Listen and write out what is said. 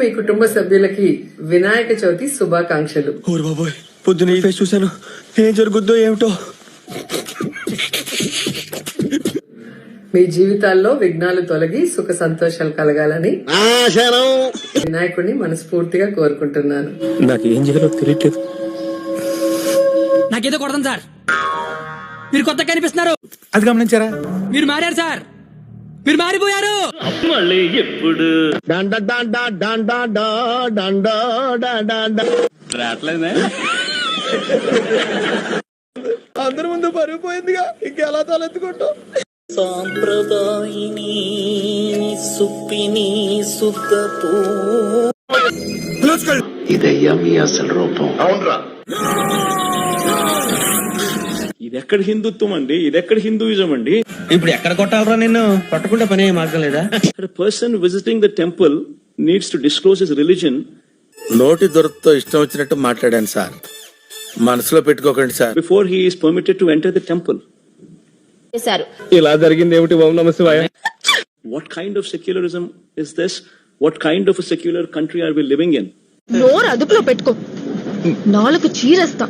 మీ కుటుంబ సభ్యులకి వినాయక చవితి శుభాకాంక్షలు. ఓరు బాబోయ్, పొద్దున ఈ ఫేస్ చూశాను, ఏం జరుగుద్దో ఏమిటో. మీ జీవితాల్లో విఘ్నాలు తొలగి సుఖ సంతోషాలు కలగాలని వినాయకుడిని మనస్ఫూర్తిగా కోరుకుంటున్నాను. నాకేం చేయాలో తెలియట్లేదు. నాకేదో కొడదాం సార్, మీరు కొత్త కనిపిస్తున్నారు. అది గమనించారా? మీరు మారారు సార్, మీరు మారిపోయారు. మళ్ళీ ఎప్పుడు రావట్లేదా? అందరి ముందు పరిగిపోయిందిగా, ఇంకెలా తలెత్తుకుంటాం. సాంప్రదాయిని సుప్పిని సుద్దపూ ఇదయ్యా మీ అసలు రూపం. అవునరా, ఇదెక్కడ హిందుత్వం అండి, ఇదెక్కడ హిందూయిజం అండి? ఇప్పుడు ఎక్కడ కొట్టాలరా నిన్ను? పట్టుకుంటే పని మార్గం లేదా? Person visiting the temple needs to disclose his religion. నోటి దొరతో ఇష్టం వచ్చినట్టు మాట్లాడాను సార్, మనసులో పెట్టుకోకండి sir. Before he is permitted to enter the temple. ఇలా జరిగింది ఏమిటి? ఓం నమః శివాయ. What kind of secularism is this? What kind of a secular country are we living in? నోరు అదుపులో పెట్టుకో, నాలుగు చీరేస్తా.